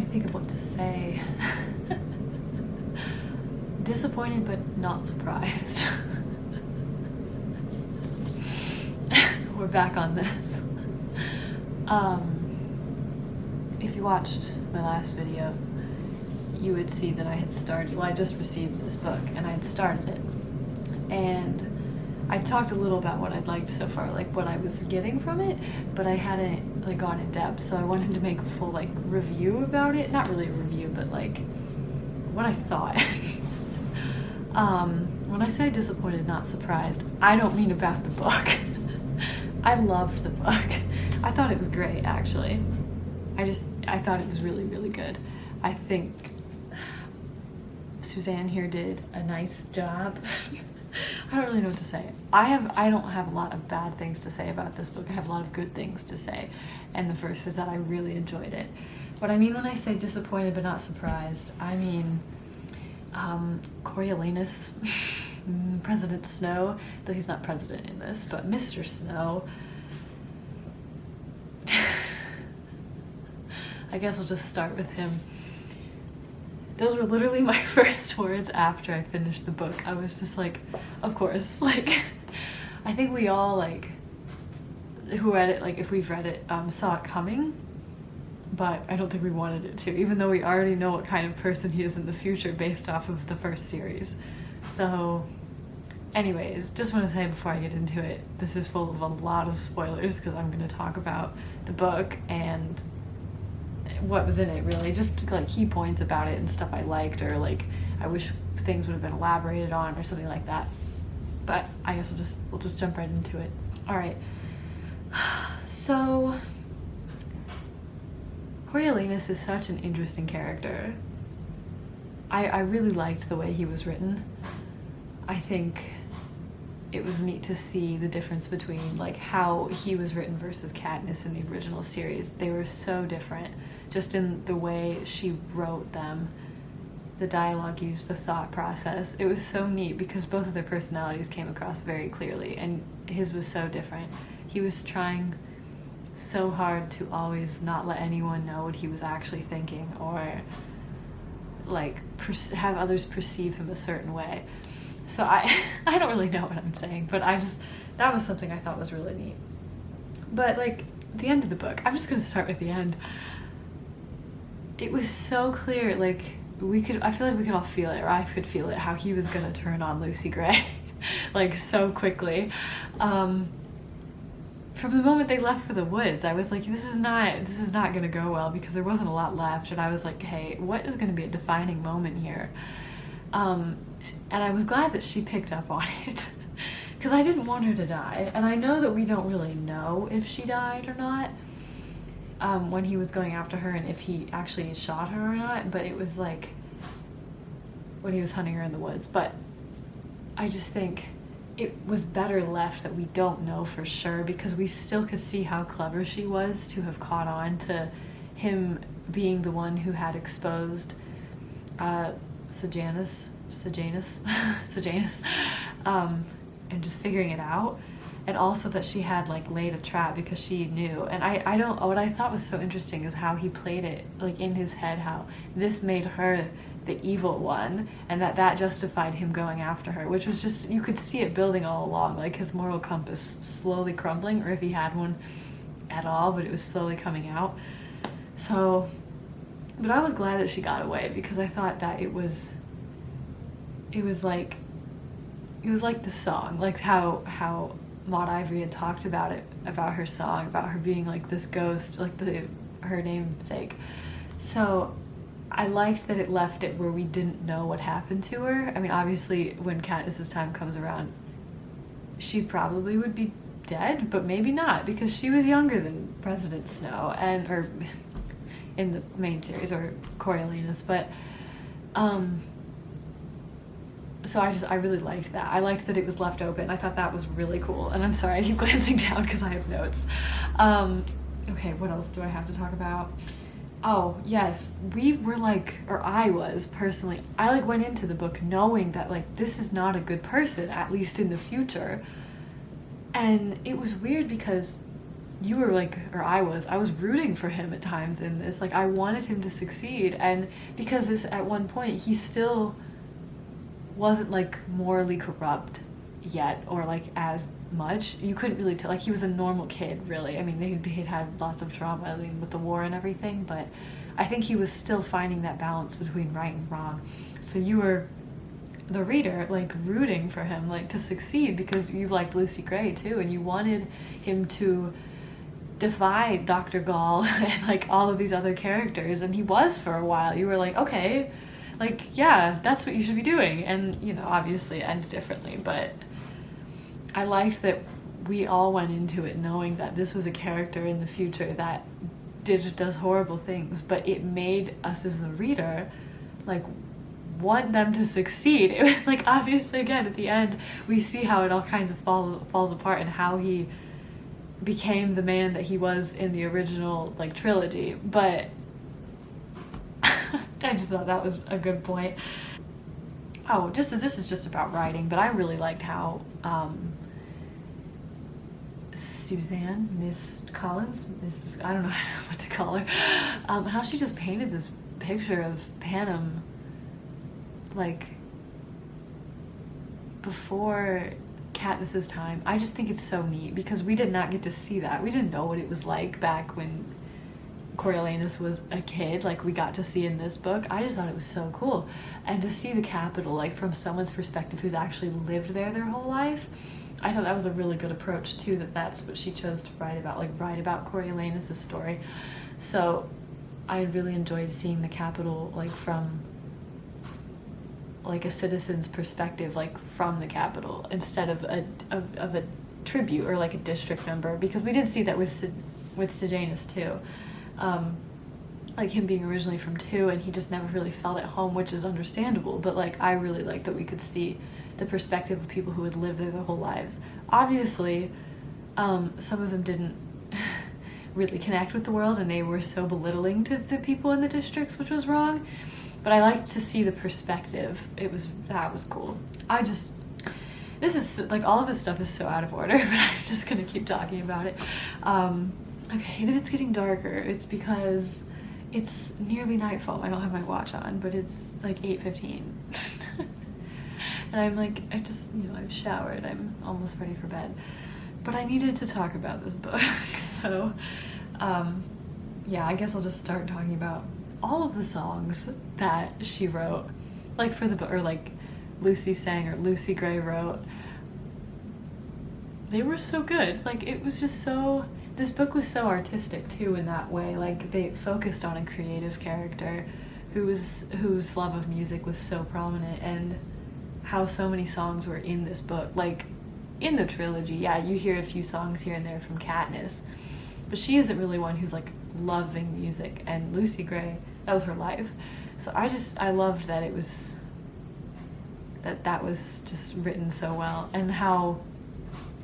trying to think of what to say. Disappointed but not surprised. We're back on this. If you watched my last video, you would see that I had started, well, I just received this book and I had started it. And I talked a little about what I'd liked so far, like what I was getting from it, but I hadn't like gone in depth, so I wanted to make a full like review about it. Not really a review, but like what I thought. When I say disappointed, not surprised, I don't mean about the book. I loved the book. I thought it was great, actually. I thought it was really, really good. I think Suzanne here did a nice job. I don't really know what to say. I don't have a lot of bad things to say about this book. I have a lot of good things to say. And the first is that I really enjoyed it. What I mean when I say disappointed but not surprised, I mean Coriolanus, President Snow, though he's not president in this, but Mr. Snow. I guess we'll just start with him. Those were literally my first words after I finished the book. I was just like, of course, like, I think we all, like, who read it, like, if we've read it, saw it coming, but I don't think we wanted it to, even though we already know what kind of person he is in the future based off of the first series. So, anyways, just want to say before I get into it, this is full of a lot of spoilers because I'm going to talk about the book and what was in it, really, just like key points about it and stuff I liked, or like I wish things would have been elaborated on or something like that. But I guess we'll just jump right into it. All right. So Coriolanus is such an interesting character. I really liked the way he was written. I think it was neat to see the difference between like how he was written versus Katniss in the original series. They were so different, just in the way she wrote them, the dialogue used, the thought process. It was so neat because both of their personalities came across very clearly, and his was so different. He was trying so hard to always not let anyone know what he was actually thinking, or like have others perceive him a certain way. So I don't really know what I'm saying, but that was something I thought was really neat. But like the end of the book, I'm just gonna start with the end. It was so clear, like I feel like we could all feel it, or I could feel it, how he was gonna turn on Lucy Gray, like so quickly. From the moment they left for the woods, I was like, this is not gonna go well, because there wasn't a lot left, and I was like, hey, what is gonna be a defining moment here? And I was glad that she picked up on it, because I didn't want her to die. And I know that we don't really know if she died or not, when he was going after her, and if he actually shot her or not, but it was like when he was hunting her in the woods. But I just think it was better left that we don't know for sure, because we still could see how clever she was to have caught on to him being the one who had exposed Sejanus, and just figuring it out. And also that she had like laid a trap because she knew. And what I thought was so interesting is how he played it, like in his head, how this made her the evil one, and that justified him going after her, which was just, you could see it building all along, like his moral compass slowly crumbling, or if he had one at all, but it was slowly coming out. So, but I was glad that she got away, because I thought that it was like the song, like how Maud Ivory had talked about it, about her song, about her being like this ghost, like her namesake. So I liked that it left it where we didn't know what happened to her. I mean, obviously when Katniss's time comes around, she probably would be dead, but maybe not, because she was younger than President Snow, or in the main series, or Coriolanus. But so I really liked that. I liked that it was left open. I thought that was really cool. And I'm sorry, I keep glancing down because I have notes. Okay, what else do I have to talk about? Oh, yes, we were like, or I was personally, I like went into the book knowing that like this is not a good person, at least in the future. And it was weird because you were like, or I was rooting for him at times in this. Like, I wanted him to succeed, and because this, at one point he still wasn't like morally corrupt yet, or like as much. You couldn't really tell. Like, he was a normal kid, really. I mean, he'd had lots of trauma, I mean, with the war and everything, but I think he was still finding that balance between right and wrong. So you were, the reader, like rooting for him, like to succeed, because you liked Lucy Gray too, and you wanted him to defy Dr. Gall and like all of these other characters, and he was for a while. You were like, okay, like, yeah, that's what you should be doing. And, you know, obviously it ended differently, but I liked that we all went into it knowing that this was a character in the future that does horrible things, but it made us as the reader like want them to succeed. It was like, obviously, again, at the end we see how it all kinds of falls apart, and how he became the man that he was in the original like trilogy. But I just thought that was a good point. Oh, just as this is just about writing, but I really liked how Suzanne, Miss Collins, Mrs. I don't know what to call her, how she just painted this picture of Panem like before Katniss's time. I just think it's so neat, because we did not get to see that. We didn't know what it was like back when Coriolanus was a kid, like we got to see in this book. I just thought it was so cool. And to see the capital like from someone's perspective who's actually lived there their whole life, I thought that was a really good approach too, that's what she chose to write about, like write about Coriolanus' story. So I really enjoyed seeing the capital like from like a citizen's perspective, like from the capital, instead of a tribute or like a district member, because we did see that with Sejanus too. Like him being originally from 2, and he just never really felt at home, which is understandable, but like I really liked that we could see the perspective of people who had lived there their whole lives. Obviously, some of them didn't really connect with the world, and they were so belittling to the people in the districts, which was wrong. But I liked to see the perspective. That was cool. This is like, all of this stuff is so out of order, but I'm just gonna keep talking about it. Okay, and it's getting darker. It's because it's nearly nightfall. I don't have my watch on, but it's like 8:15. And I'm like, I've showered. I'm almost ready for bed. But I needed to talk about this book. So, yeah, I guess I'll just start talking about all of the songs that she wrote, like for the book, or like Lucy sang or Lucy Gray wrote. They were so good. Like, it was just so, this book was so artistic too in that way. Like, they focused on a creative character whose love of music was so prominent, and how so many songs were in this book. Like, in the trilogy, yeah, you hear a few songs here and there from Katniss, but she isn't really one who's like loving music, and Lucy Gray, that was her life. So I loved that it was, that was just written so well, and how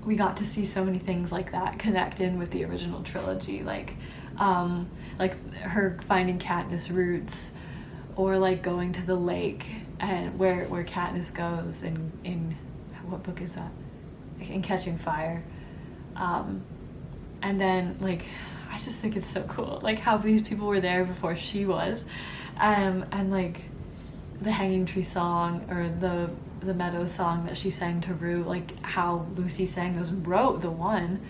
we got to see so many things like that connect in with the original trilogy, like her finding Katniss roots, or like going to the lake, and where Katniss goes in what book is that? In Catching Fire. And then, like, I just think it's so cool, like how these people were there before she was, and like the Hanging Tree song, or the Meadow song that she sang to Rue, like how Lucy sang those, wrote the one,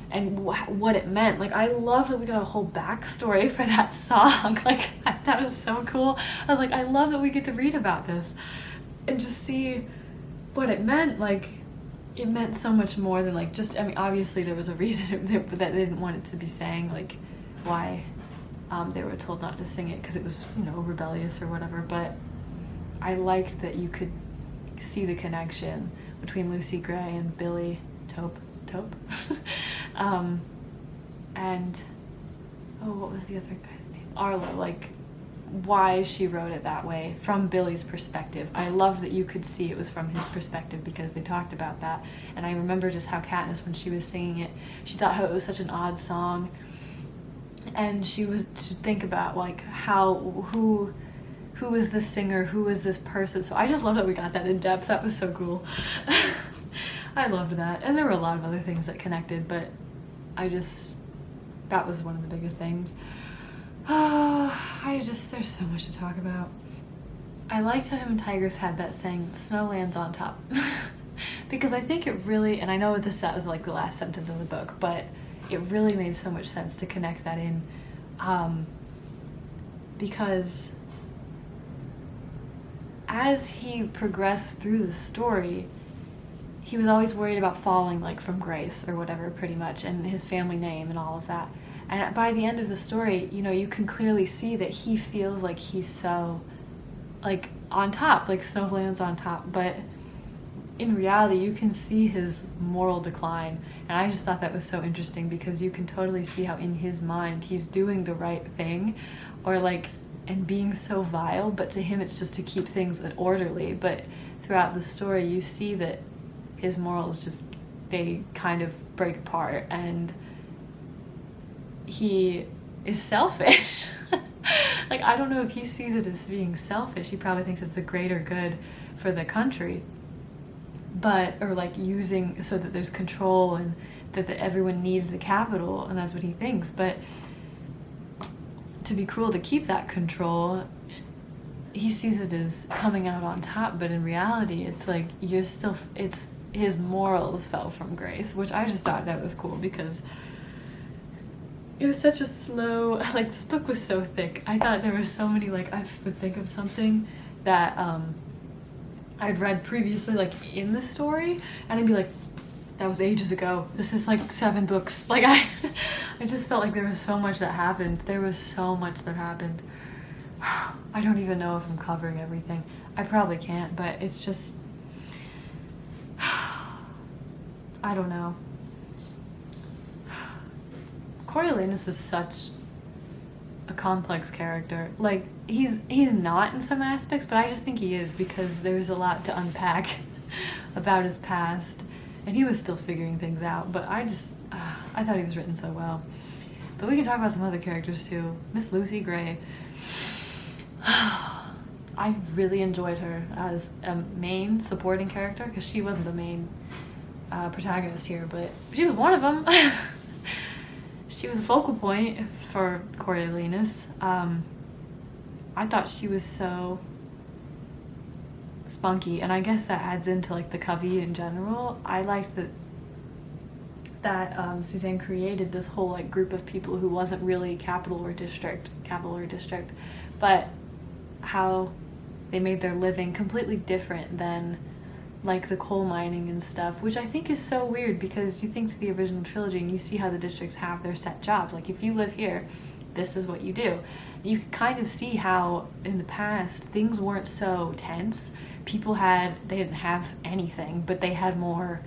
and what it meant. Like, I love that we got a whole backstory for that song. Like, that was so cool. I was like, I love that we get to read about this and just see what it meant. Like, it meant so much more than like just, I mean, obviously there was a reason that they didn't want it to be sang, like why they were told not to sing it, because it was, you know, rebellious or whatever. But I liked that you could see the connection between Lucy Gray and Billy Taupe. And what was the other guy's name? Arlo. Like, why she wrote it that way from Billy's perspective. I loved that you could see it was from his perspective, because they talked about that. And I remember just how Katniss, when she was singing it, she thought how it was such an odd song, and she would think about like who is this singer, who is this person. So I just love that we got that in depth. That was so cool. I loved that. And there were a lot of other things that connected, but I just that was one of the biggest things. There's so much to talk about. I liked how him and Tigers had that saying, "Snow lands on top." Because I think it really, and I know that was like the last sentence of the book, but it really made so much sense to connect that in, because as he progressed through the story, he was always worried about falling like from grace or whatever, pretty much, and his family name and all of that. And by the end of the story, you know, you can clearly see that he feels like he's so like on top, like snow lands on top, but in reality you can see his moral decline. And I just thought that was so interesting, because you can totally see how in his mind he's doing the right thing, or like, and being so vile, but to him it's just to keep things orderly. But throughout the story you see that his morals just, they kind of break apart, and he is selfish. Like, I don't know if he sees it as being selfish. He probably thinks it's the greater good for the country, but, or like using so that there's control, and that everyone needs the capital, and that's what he thinks. But to be cruel to keep that control, he sees it as coming out on top, but in reality it's like it's his morals fell from grace, which I just thought that was cool, because it was such a slow, like, this book was so thick. I thought there were so many, like, I would think of something that I'd read previously, like, in the story, and I'd be like, that was ages ago. This is like 7 books. Like, I just felt like there was so much that happened. There was so much that happened. I don't even know if I'm covering everything. I probably can't, but it's just, I don't know. Coriolanus is such a complex character. Like, he's not in some aspects, but I just think he is, because there's a lot to unpack about his past, and he was still figuring things out. But I thought he was written so well. But we can talk about some other characters too. Miss Lucy Gray. I really enjoyed her as a main supporting character, because she wasn't the main protagonist here, but she was one of them. She was a focal point for Coriolanus. I thought she was so spunky, and I guess that adds into like the covey in general. I liked that Suzanne created this whole like group of people who wasn't really capital or district, but how they made their living completely different than like the coal mining and stuff, which I think is so weird, because you think to the original trilogy and you see how the districts have their set jobs. Like, if you live here, this is what you do. You can kind of see how in the past things weren't so tense. They didn't have anything, but they had more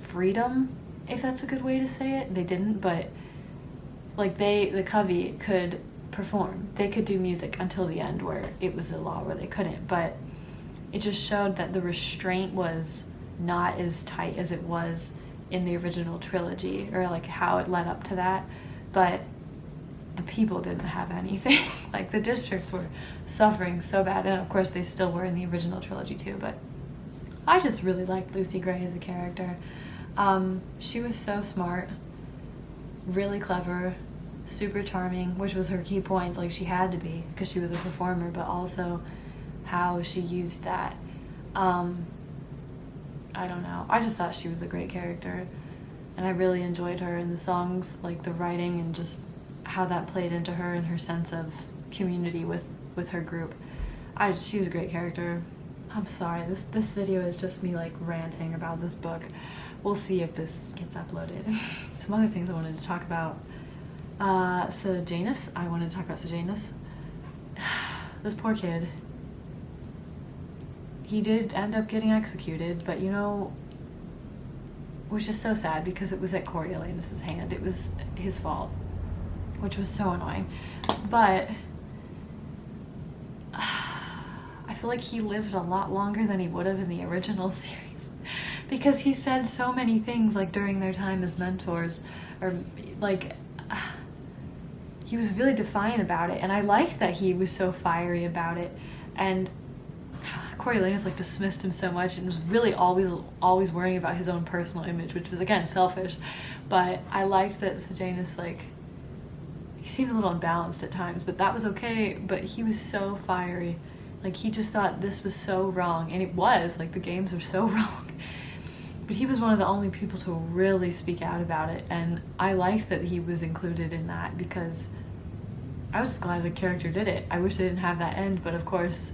freedom, if that's a good way to say it. They didn't, but like the covey could perform. They could do music until the end, where it was a law where they couldn't. But it just showed that the restraint was not as tight as it was in the original trilogy, or like how it led up to that. But the people didn't have anything. Like, the districts were suffering so bad, and of course they still were in the original trilogy too. But I just really liked Lucy Gray as a character. She was so smart, really clever, super charming, which was her key points. Like, she had to be, because she was a performer, but also how she used that. I don't know. I just thought she was a great character, and I really enjoyed her in the songs, like the writing, and just how that played into her and her sense of community with her group. She was a great character. I'm sorry, this video is just me like ranting about this book. We'll see if this gets uploaded. Some other things I wanted to talk about. Sejanus. I wanted to talk about Sejanus. This poor kid. He did end up getting executed, but you know, which is so sad, because it was at Coriolanus' hand. It was his fault, which was so annoying. But I feel like he lived a lot longer than he would have in the original series, because he said so many things like during their time as mentors, or like he was really defiant about it, and I liked that he was so fiery about it. And Coriolanus like dismissed him so much, and was really always worrying about his own personal image, which was again selfish. But I liked that Sejanus like he seemed a little unbalanced at times, but that was okay. But he was so fiery. Like, he just thought this was so wrong, and it was, like, the games are so wrong. But he was one of the only people to really speak out about it, and I liked that he was included in that because I was just glad the character did it. I wish they didn't have that end, but of course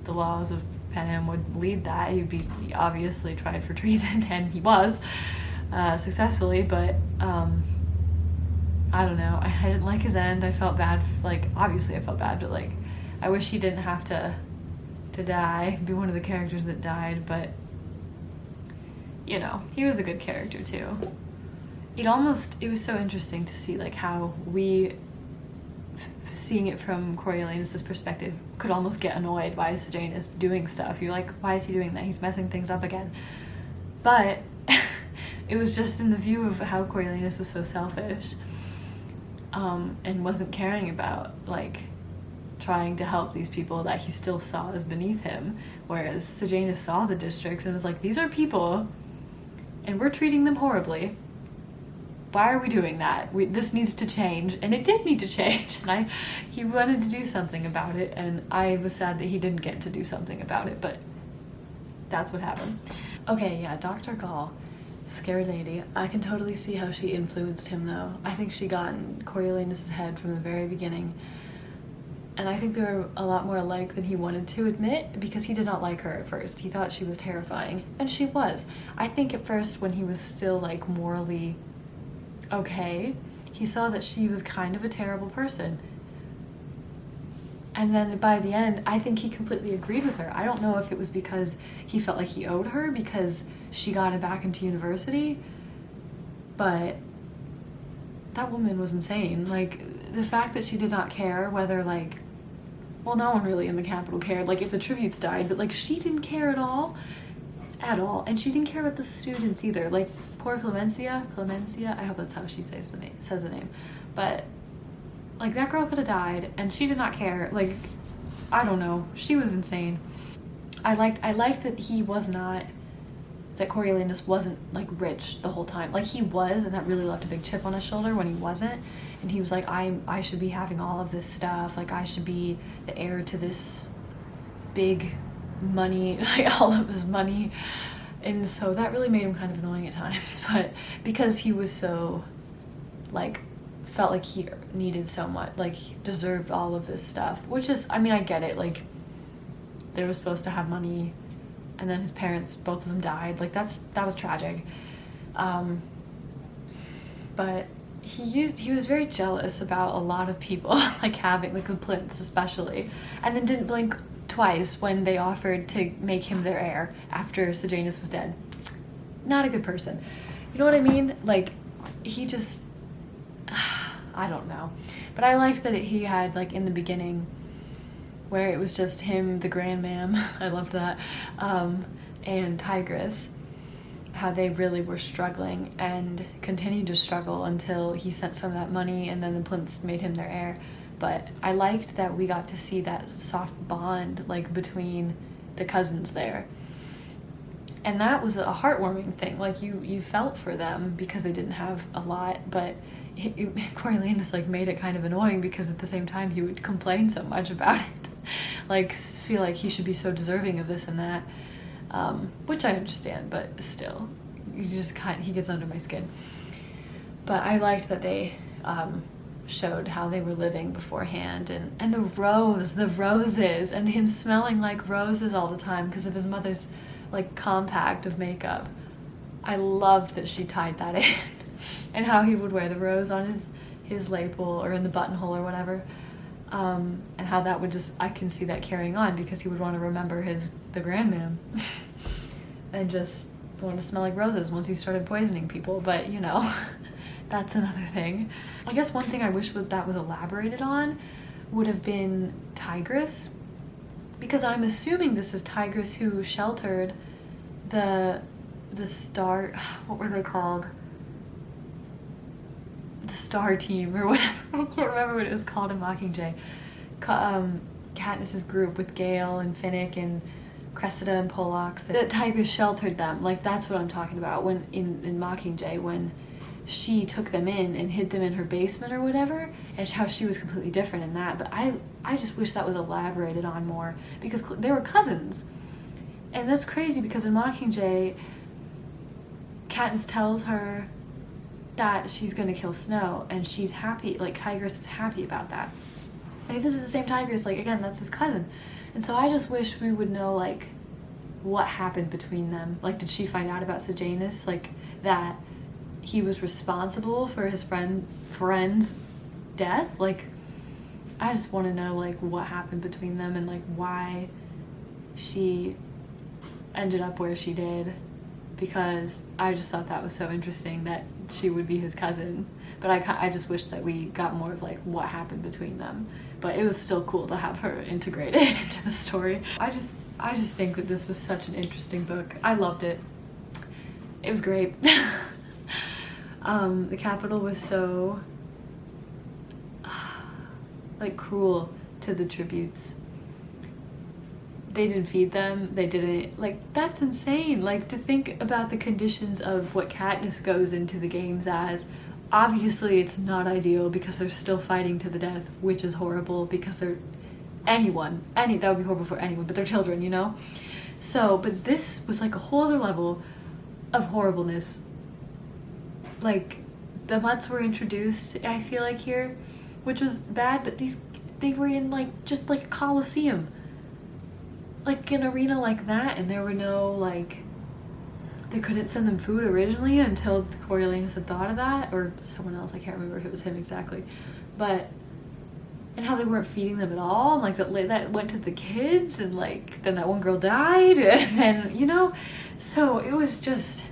the laws of Panem would lead that. He obviously tried for treason, and he was successfully, but I don't know. I didn't like his end. I felt bad. Like, obviously I felt bad, but like, I wish he didn't have to die, be one of the characters that died, but you know, he was a good character too. It was so interesting to see like how we, seeing it from Coriolanus' perspective, could almost get annoyed by Sejanus doing stuff. You're like, why is he doing that? He's messing things up again. But it was just in the view of how Coriolanus was so selfish, and wasn't caring about like trying to help these people that he still saw as beneath him, whereas Sejanus saw the districts and was like, these are people and we're treating them horribly. Why are we doing that? This needs to change. And it did need to change. And he wanted to do something about it, and I was sad that he didn't get to do something about it, but that's what happened. Okay, yeah, Dr. Gall, scary lady. I can totally see how she influenced him though. I think she got in Coriolanus' head from the very beginning. And I think they were a lot more alike than he wanted to admit, because he did not like her at first. He thought she was terrifying, and she was. I think at first, when he was still like morally okay, he saw that she was kind of a terrible person. And then by the end, I think he completely agreed with her. I don't know if it was because he felt like he owed her because she got him back into university, but that woman was insane. Like, the fact that she did not care whether, like, well, no one really in the capital cared, like, if the tributes died, but like, she didn't care at all, and she didn't care about the students either. Like, poor Clemencia, I hope that's how she says the name, but like, that girl could have died and she did not care. Like, I don't know, she was insane. I liked that he was not, that Coriolanus wasn't like rich the whole time. Like, he was, and that really left a big chip on his shoulder when he wasn't. And he was like, I should be having all of this stuff. Like, I should be the heir to this big money, like all of this money. And so that really made him kind of annoying at times, but because he was so, like, felt like he needed so much, like, he deserved all of this stuff, which is, I mean, I get it. Like, they were supposed to have money, and then his parents, both of them died. Like, that was tragic. But he was very jealous about a lot of people, like having, like the Plinths especially, and then didn't blink twice when they offered to make him their heir after Sejanus was dead. Not a good person. You know what I mean? Like, he just, I don't know. But I liked that he had, like, in the beginning, where it was just him, the Grand Mam, I loved that, and Tigris, how they really were struggling and continued to struggle until he sent some of that money, and then the Plinths made him their heir. But I liked that we got to see that soft bond, like, between the cousins there. And that was a heartwarming thing. Like, you felt for them because they didn't have a lot, but Coriolanus, like, made it kind of annoying because at the same time he would complain so much about it. Like, feel like he should be so deserving of this and that, which I understand, but still, he gets under my skin. But I liked that they showed how they were living beforehand, and the roses, and him smelling like roses all the time because of his mother's, like, compact of makeup. I loved that she tied that in and how he would wear the rose on his lapel or in the buttonhole or whatever, and how that would just, I can see that carrying on because he would want to remember the Grand Mam and just want to smell like roses once he started poisoning people. But, you know, that's another thing. I guess one thing I wish that was elaborated on would have been Tigris, because I'm assuming this is Tigris who sheltered the star, what were they called? The Star Team or whatever. I can't remember what it was called in Mockingjay. Katniss's group with Gale and Finnick and Cressida and Pollux. That Tigris sheltered them. Like, that's what I'm talking about when in Mockingjay, when she took them in and hid them in her basement or whatever, and how she was completely different in that. But I just wish that was elaborated on more, because they were cousins. And that's crazy, because in Mockingjay, Katniss tells her that she's gonna kill Snow, and she's happy, like Tigris is happy about that. And if this is the same Tigris, like again, that's his cousin. And so I just wish we would know like what happened between them. Like, did she find out about Sejanus, like that he was responsible for his friend's death? Like, I just want to know like what happened between them, and like why she ended up where she did, because I just thought that was so interesting that she would be his cousin. But I just wish that we got more of like what happened between them. But it was still cool to have her integrated into the story. I just think that this was such an interesting book. I loved it. It was great. The Capitol was so like cruel to the tributes. They didn't feed them, they didn't, like, that's insane. Like, to think about the conditions of what Katniss goes into the games as. Obviously it's not ideal, because they're still fighting to the death, which is horrible, because they're that would be horrible for anyone, but they're children, you know? So, but this was like a whole other level of horribleness. Like, the mutts were introduced, I feel like, here, which was bad, but they were in like just like a coliseum, like an arena like that, and there were no like, they couldn't send them food originally until Coriolanus had thought of that, or someone else, I can't remember if it was him exactly, but, and how they weren't feeding them at all, and like that went to the kids, and like then that one girl died, and then, you know, so it was just,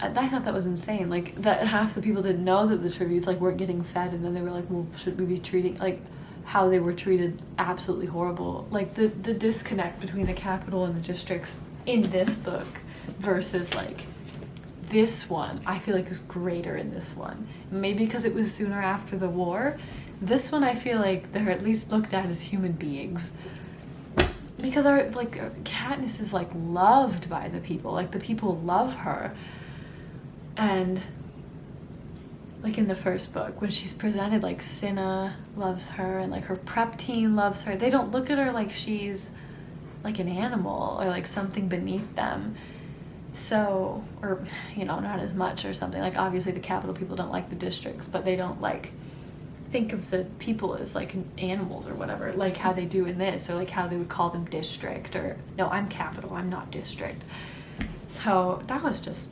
I thought that was insane, like that half the people didn't know that the tributes like weren't getting fed, and then they were like, well, should we be treating, like how they were treated absolutely horrible. Like the disconnect between the Capitol and the districts in this book versus like this one, I feel like is greater in this one. Maybe because it was sooner after the war. This one I feel like they're at least looked at as human beings. Because Katniss is like loved by the people. Like the people love her. And like in the first book, when she's presented, like Cinna loves her, and like her prep team loves her. They don't look at her like she's like an animal or like something beneath them. So, or, you know, not as much or something. Like obviously the Capitol people don't like the districts, but they don't like think of the people as like animals or whatever, like how they do in this, or like how they would call them district, or no, I'm Capitol, I'm not district. So that was just,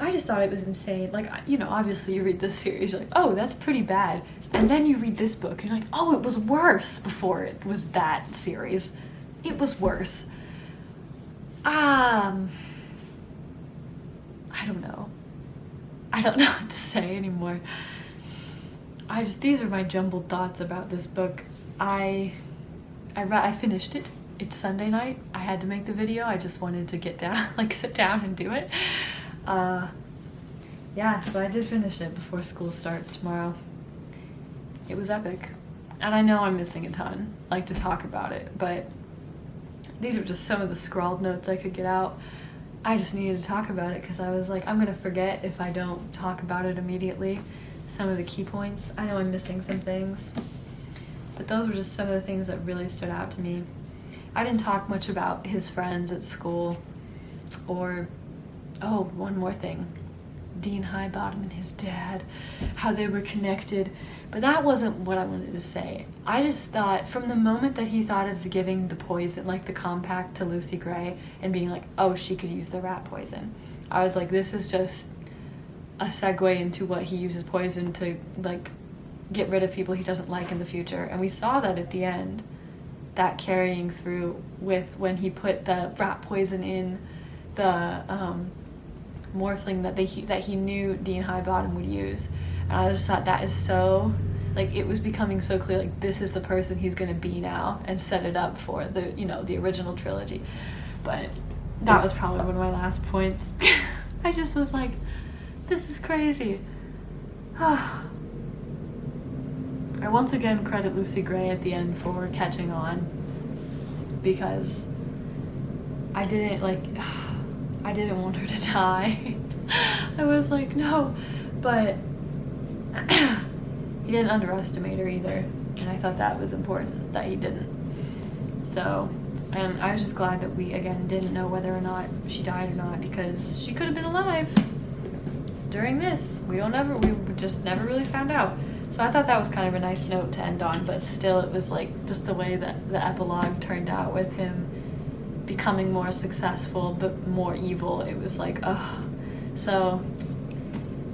I just thought it was insane. Like, you know, obviously you read this series, you're like, oh, that's pretty bad. And then you read this book and you're like, oh, it was worse before it was that series. It was worse. I don't know. I don't know what to say anymore. These are my jumbled thoughts about this book. I finished it. It's Sunday night. I had to make the video. I just wanted to get down, like sit down and do it. Yeah, so I did finish it before school starts tomorrow. It was epic. And I know I'm missing a ton, like, to talk about it, but these were just some of the scrawled notes I could get out. I just needed to talk about it because I was like, I'm gonna forget if I don't talk about it immediately. Some of the key points. I know I'm missing some things, but those were just some of the things that really stood out to me. I didn't talk much about his friends at school, or, oh, one more thing. Dean Highbottom and his dad, how they were connected. But that wasn't what I wanted to say. I just thought from the moment that he thought of giving the poison, like the compact, to Lucy Gray and being like, oh, she could use the rat poison, I was like, this is just a segue into what he uses poison to, like, get rid of people he doesn't like in the future. And we saw that at the end, that carrying through with when he put the rat poison in the morphling that he knew Dean Highbottom would use. And I just thought that is so, like, it was becoming so clear, like, this is the person he's gonna be now, and set it up for the, you know, the original trilogy. But that was probably one of my last points. I just was like, this is crazy. I once again credit Lucy Gray at the end for catching on, because I didn't want her to die. I was like, no, but he didn't underestimate her either, and I thought that was important that he didn't. So, and I was just glad that we, again, didn't know whether or not she died or not, because she could have been alive during this. We just never really found out. So I thought that was kind of a nice note to end on, but still it was like just the way that the epilogue turned out with him becoming more successful but more evil. It was like, ugh. So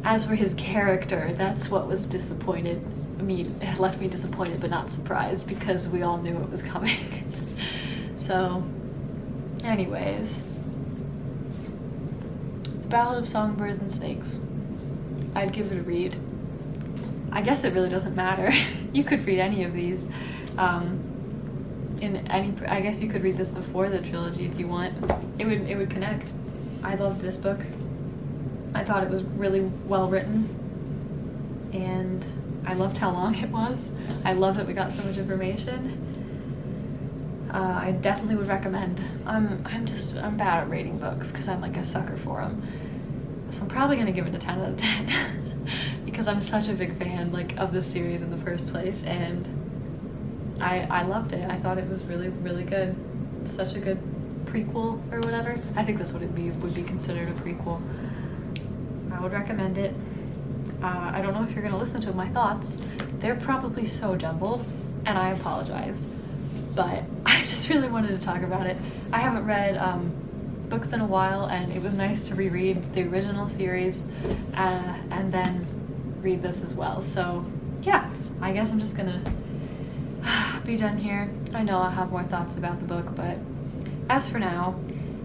as for his character, that's what was disappointed. I mean, it had left me disappointed but not surprised, because we all knew it was coming. So anyways, Ballad of Songbirds and Snakes. I'd give it a read. I guess it really doesn't matter. You could read any of these. I guess you could read this before the trilogy if you want. It would connect. I loved this book. I thought it was really well written, and I loved how long it was. I love that we got so much information. I definitely would recommend. I'm bad at rating books because I'm like a sucker for them. So I'm probably gonna give it a 10 out of 10 because I'm such a big fan like of this series in the first place, and I loved it. I thought it was really, really good. Such a good prequel or whatever. I think that's what would be considered a prequel. I would recommend it. I don't know if you're gonna listen to my thoughts. They're probably so jumbled, and I apologize. But I just really wanted to talk about it. I haven't read books in a while, and it was nice to reread the original series and then read this as well. So yeah, I guess I'm just gonna be done here. I know I'll have more thoughts about the book, but as for now,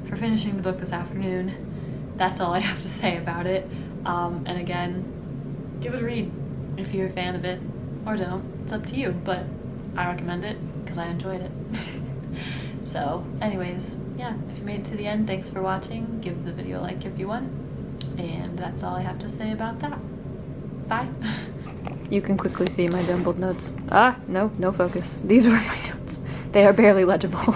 for finishing the book this afternoon, that's all I have to say about it. And again, give it a read if you're a fan of it, or don't. It's up to you, but I recommend it because I enjoyed it. So anyways, yeah, if you made it to the end, thanks for watching. Give the video a like if you want. And that's all I have to say about that. Bye. You can quickly see my jumbled notes. No focus. These were my notes. They are barely legible.